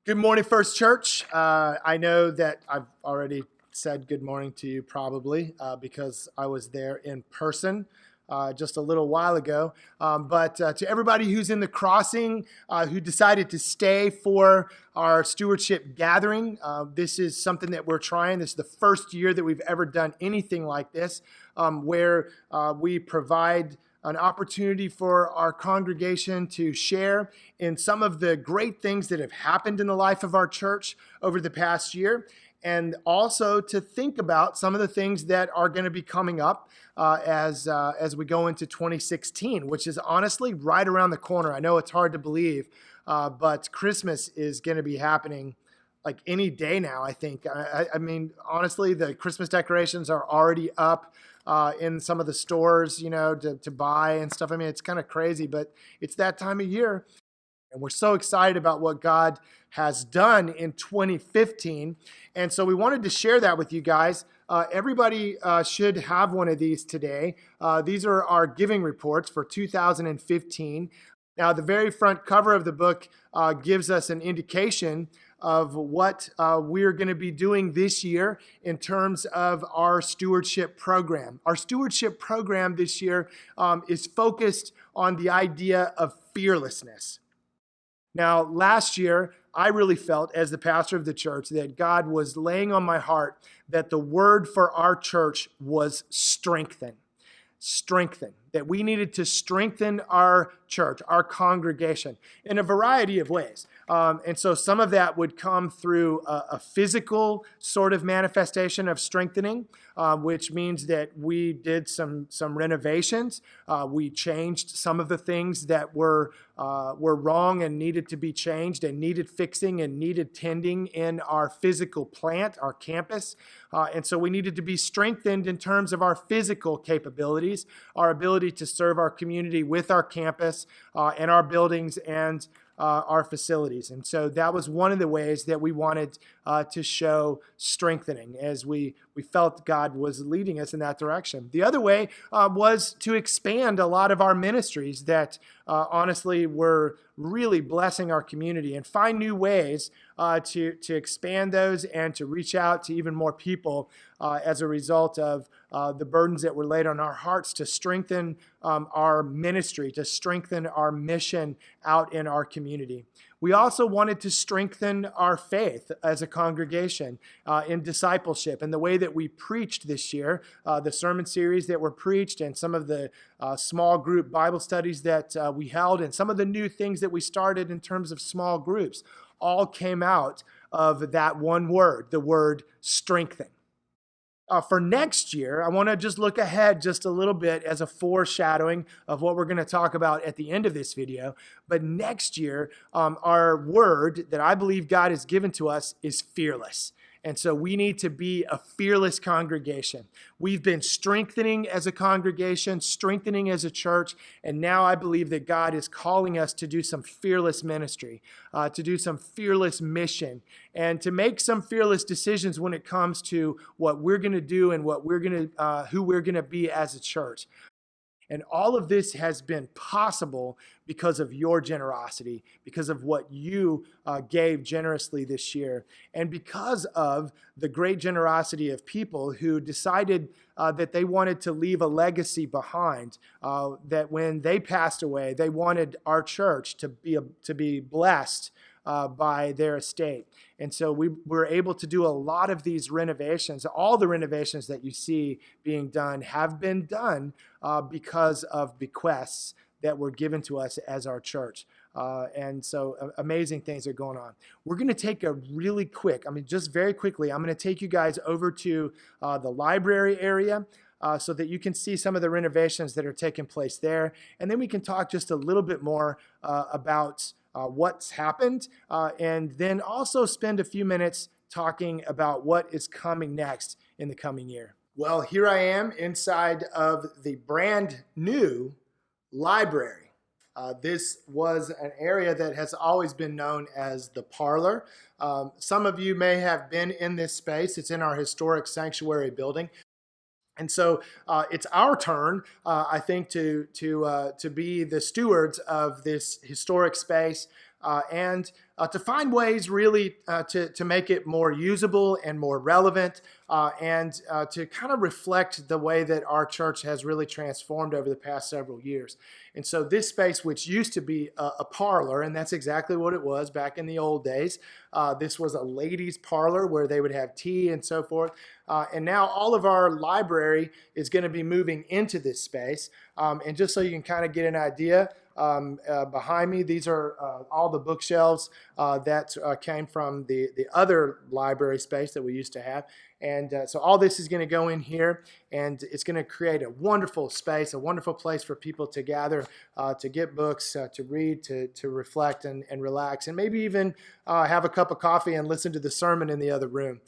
Good morning, First Church. I know that I've already said good morning to you probably because I was there in person just a little while ago. But to everybody who's in the crossing, who decided to stay for our stewardship gathering, this is something that we're trying. This is the first year that we've ever done anything like this, where we provide an opportunity for our congregation to share in some of the great things that have happened in the life of our church over the past year, and also to think about some of the things that are going to be coming up as we go into 2016, which is honestly right around the corner. I know it's hard to believe, but Christmas is going to be happening like any day now, I think. I mean, honestly, the Christmas decorations are already up in some of the stores, to buy and stuff. I mean, it's kind of crazy, but it's that time of year. And we're so excited about what God has done in 2015. And so we wanted to share that with you guys. Everybody should have one of these today. These are our giving reports for 2015. Now, the very front cover of the book gives us an indication of what we're going to be doing this year in terms of our stewardship program. Our stewardship program this year is focused on the idea of fearlessness. Now, last year, I really felt as the pastor of the church that God was laying on my heart that the word for our church was strengthen. Strengthen. That we needed to strengthen our church, our congregation, in a variety of ways. And so some of that would come through a physical sort of manifestation of strengthening, which means that we did some renovations. We changed some of the things that were wrong and needed to be changed and needed fixing and needed tending in our physical plant, our campus. And so we needed to be strengthened in terms of our physical capabilities, our ability to serve our community with our campus and our buildings and our facilities. And so that was one of the ways that we wanted to show strengthening as we felt God was leading us in that direction. The other way was to expand a lot of our ministries that honestly were really blessing our community and find new ways to expand those and to reach out to even more people as a result of the burdens that were laid on our hearts to strengthen our ministry, to strengthen our mission out in our community. We also wanted to strengthen our faith as a congregation in discipleship and the way that we preached this year, the sermon series that were preached and some of the small group Bible studies that we held and some of the new things that we started in terms of small groups all came out of that one word, the word strengthen. For next year, I want to just look ahead just a little bit as a foreshadowing of what we're going to talk about at the end of this video. But next year, our word that I believe God has given to us is fearless. And so we need to be a fearless congregation. We've been strengthening as a congregation, strengthening as a church, and now I believe that God is calling us to do some fearless ministry, to do some fearless mission, and to make some fearless decisions when it comes to what we're going to do and what we're going to, who we're going to be as a church. And all of this has been possible because of your generosity, because of what you gave generously this year, and because of the great generosity of people who decided that they wanted to leave a legacy behind, that when they passed away, they wanted our church to be blessed by their estate. And so we were able to do a lot of these renovations. All the renovations that you see being done have been done because of bequests that were given to us as our church. And so amazing things are going on. We're going to take a really quick, just very quickly, I'm going to take you guys over to the library area so that you can see some of the renovations that are taking place there. And then we can talk just a little bit more about what's happened, and then also spend a few minutes talking about what is coming next in the coming year. Well, here I am inside of the brand new library. This was an area that has always been known as the parlor. Some of you may have been in this space. It's in our historic sanctuary building. And so it's our turn, I think, to be the stewards of this historic space and to find ways really to make it more usable and more relevant, and to kind of reflect the way that our church has really transformed over the past several years. And so this space, which used to be a parlor, and that's exactly what it was back in the old days, this was a ladies' parlor where they would have tea and so forth. And now all of our library is going to be moving into this space. And just so you can kind of get an idea, behind me, these are all the bookshelves that came from the other library space that we used to have. And so all this is going to go in here, and it's going to create a wonderful space, a wonderful place for people to gather, to get books, to read, to reflect and relax, and maybe even have a cup of coffee and listen to the sermon in the other room.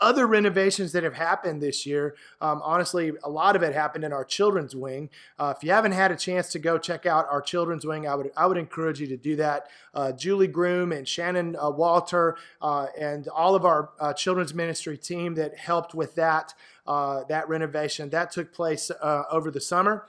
Other renovations that have happened this year, honestly, a lot of it happened in our children's wing. If you haven't had a chance to go check out our children's wing, I would encourage you to do that. Julie Groom and Shannon Walter and all of our children's ministry team that helped with that renovation, that took place over the summer.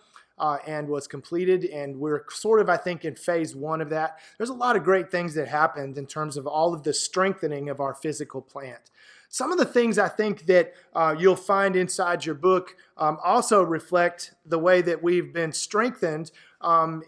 And was completed, and we're sort of, I think, in phase one of that. There's a lot of great things that happened in terms of all of the strengthening of our physical plant. Some of the things I think that you'll find inside your book also reflect the way that we've been strengthened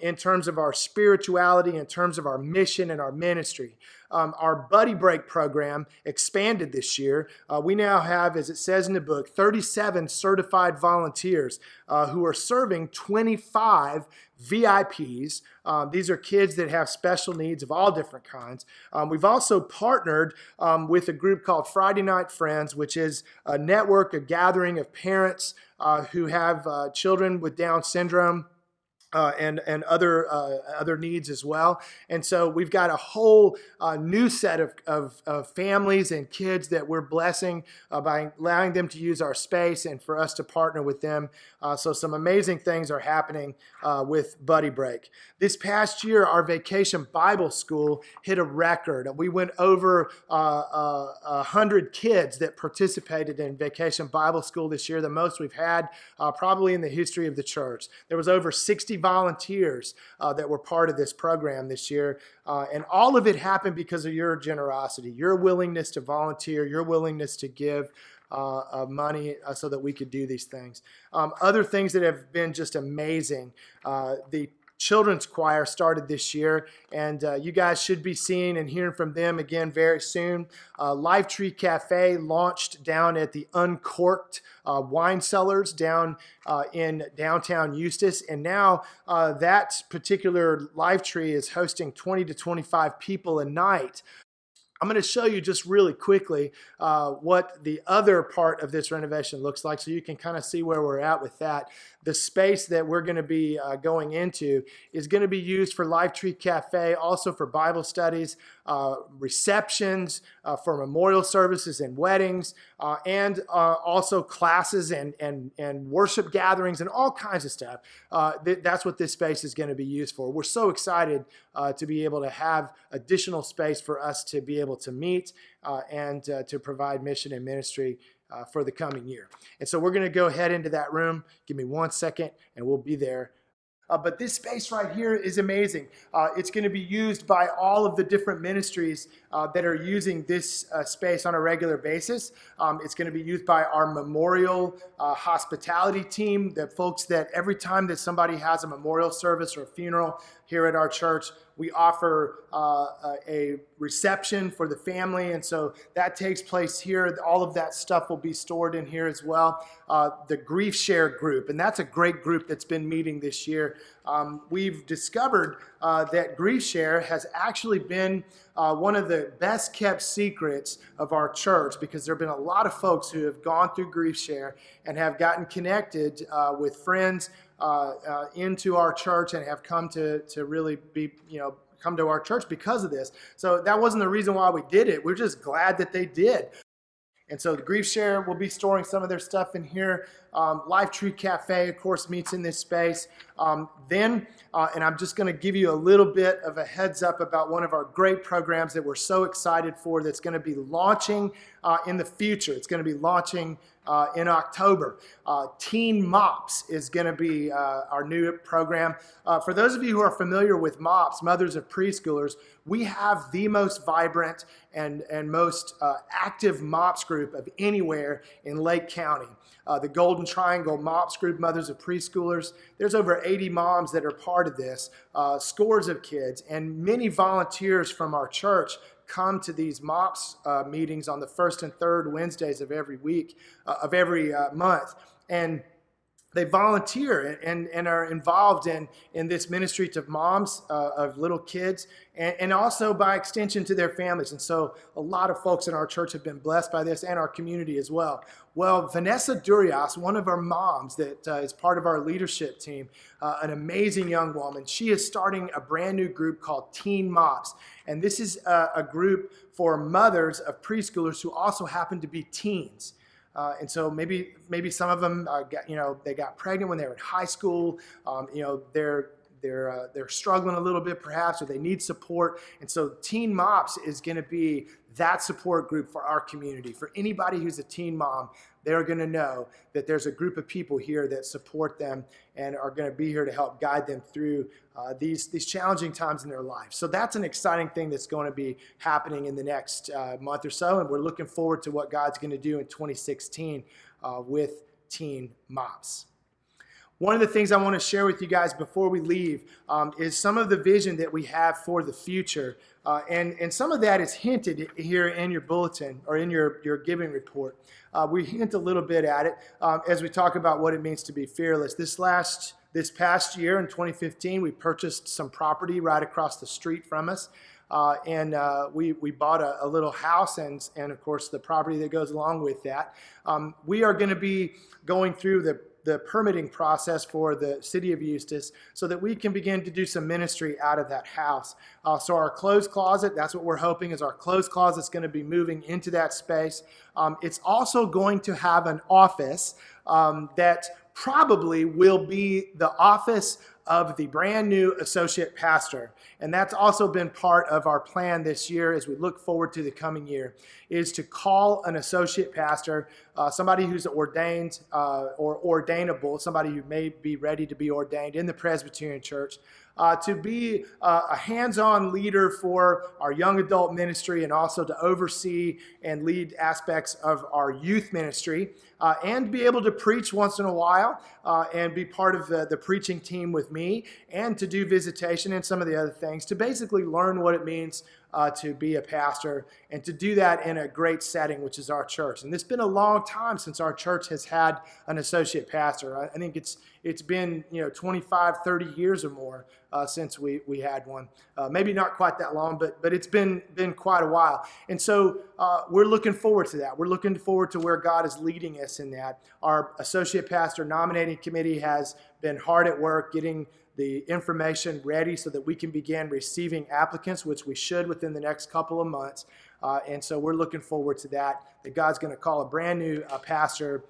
in terms of our spirituality, in terms of our mission and our ministry. Our Buddy Break program expanded this year. We now have, as it says in the book, 37 certified volunteers who are serving 25 VIPs. These are kids that have special needs of all different kinds. We've also partnered with a group called Friday Night Friends, which is a network, a gathering of parents who have children with Down syndrome. And other needs as well. And so we've got a whole new set of families and kids that we're blessing by allowing them to use our space and for us to partner with them. So some amazing things are happening with Buddy Break. This past year, our Vacation Bible School hit a record. We went over 100 kids that participated in Vacation Bible School this year, the most we've had probably in the history of the church. There was over 60 volunteers that were part of this program this year. And all of it happened because of your generosity, your willingness to volunteer, your willingness to give money so that we could do these things. Other things that have been just amazing. The children's choir started this year, and you guys should be seeing and hearing from them again very soon. Life Tree Cafe launched down at the Uncorked wine cellars down in downtown Eustis, and now that particular Life Tree is hosting 20 to 25 people a night. I'm going to show you just really quickly what the other part of this renovation looks like so you can kind of see where we're at with that. The space that we're going to be going into is going to be used for Life Tree Cafe, also for Bible studies, receptions, for memorial services and weddings, and also classes and worship gatherings and all kinds of stuff. That's what this space is going to be used for. We're so excited to be able to have additional space for us to be able to meet and to provide mission and ministry for the coming year. And so we're going to go ahead into that room. Give me 1 second and we'll be there. But this space right here is amazing. It's going to be used by all of the different ministries that are using this space on a regular basis. It's going to be used by our memorial hospitality team, the folks that every time that somebody has a memorial service or a funeral here at our church, we offer a reception for the family, and so that takes place here. All of that stuff will be stored in here as well. The Grief Share group, and that's a great group that's been meeting this year. We've discovered that Grief Share has actually been one of the best kept secrets of our church, because there have been a lot of folks who have gone through Grief Share and have gotten connected with friends into our church and have come to really be, come to our church because of this. So that wasn't the reason why we did it. We're just glad that they did. And so the Grief Share will be storing some of their stuff in here. Life Tree Cafe, of course, meets in this space. And I'm just going to give you a little bit of a heads up about one of our great programs that we're so excited for that's going to be launching in the future. It's going to be launching in October. Teen MOPS is going to be our new program. For those of you who are familiar with MOPS, Mothers of Preschoolers, we have the most vibrant and most active MOPS group of anywhere in Lake County. The Golden Triangle MOPS group, Mothers of Preschoolers, there's over 80 moms that are part of this, scores of kids, and many volunteers from our church come to these MOPS meetings on the first and third Wednesdays of every week, of every month. And they volunteer and are involved in this ministry to moms of little kids and also by extension to their families. And so a lot of folks in our church have been blessed by this and our community as well. Well, Vanessa Durias, one of our moms that is part of our leadership team, an amazing young woman, she is starting a brand new group called Teen MOPS. And this is a group for mothers of preschoolers who also happen to be teens. And so maybe some of them, they got pregnant when they were in high school. They're struggling a little bit perhaps, or they need support. And so Teen MOPS is going to be that support group for our community. For anybody who's a teen mom, they're going to know that there's a group of people here that support them and are going to be here to help guide them through these challenging times in their life. So that's an exciting thing that's going to be happening in the next month or so, and we're looking forward to what God's going to do in 2016 with Teen MOPS. One of the things I want to share with you guys before we leave is some of the vision that we have for the future. And some of that is hinted here in your bulletin or in your giving report. We hint a little bit at it as we talk about what it means to be fearless. This past year in 2015, we purchased some property right across the street from us. We bought a little house and of course the property that goes along with that. We are going to be going through the permitting process for the city of Eustis so that we can begin to do some ministry out of that house. So our clothes closet, that's what we're hoping is our clothes closet is going to be moving into that space. It's also going to have an office that probably will be the office of the brand new associate pastor. And that's also been part of our plan this year as we look forward to the coming year, is to call an associate pastor, somebody who's ordained or ordainable, somebody who may be ready to be ordained in the Presbyterian Church, to be a hands-on leader for our young adult ministry and also to oversee and lead aspects of our youth ministry and be able to preach once in a while and be part of the preaching team with me and to do visitation and some of the other things, to basically learn what it means to be a pastor and to do that in a great setting, which is our church. And it's been a long time since our church has had an associate pastor. I think it's been 25, 30 years or more since we had one. Maybe not quite that long, but it's been quite a while. And so we're looking forward to that. We're looking forward to where God is leading us in that. Our associate pastor nominating committee has been hard at work getting the information ready so that we can begin receiving applicants, which we should within the next couple of months. And so we're looking forward to that God's going to call a brand new pastor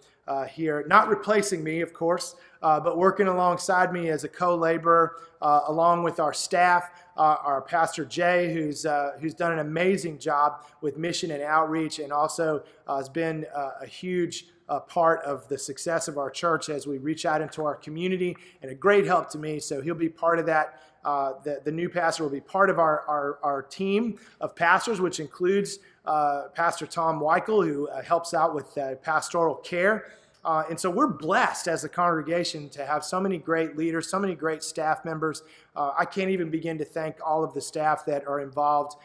here, not replacing me, of course, but working alongside me as a co-laborer, along with our staff, our Pastor Jay, who's done an amazing job with mission and outreach, and also has been a huge part of the success of our church as we reach out into our community, and a great help to me. So he'll be part of that. The new pastor will be part of our team of pastors, which includes Pastor Tom Weichel, who helps out with pastoral care. And so we're blessed as a congregation to have so many great leaders, so many great staff members. I can't even begin to thank all of the staff that are involved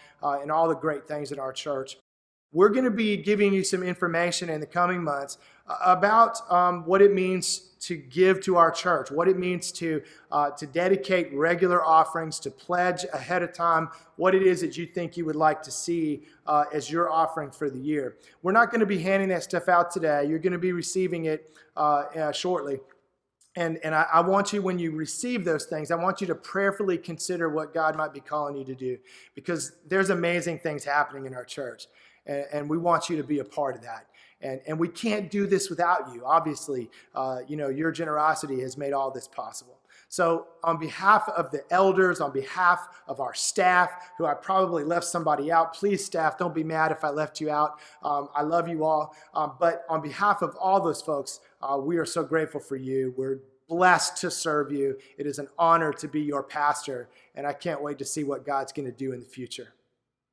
in all the great things in our church. We're going to be giving you some information in the coming months about what it means to give to our church, what it means to dedicate regular offerings, to pledge ahead of time what it is that you think you would like to see as your offering for the year. We're not going to be handing that stuff out today. You're going to be receiving it shortly. And I want you, when you receive those things, I want you to prayerfully consider what God might be calling you to do, because there's amazing things happening in our church. And we want you to be a part of that. And we can't do this without you. Obviously, your generosity has made all this possible. So on behalf of the elders, on behalf of our staff, who I probably left somebody out, please staff, don't be mad if I left you out. I love you all. But on behalf of all those folks, we are so grateful for you. We're blessed to serve you. It is an honor to be your pastor, and I can't wait to see what God's going to do in the future.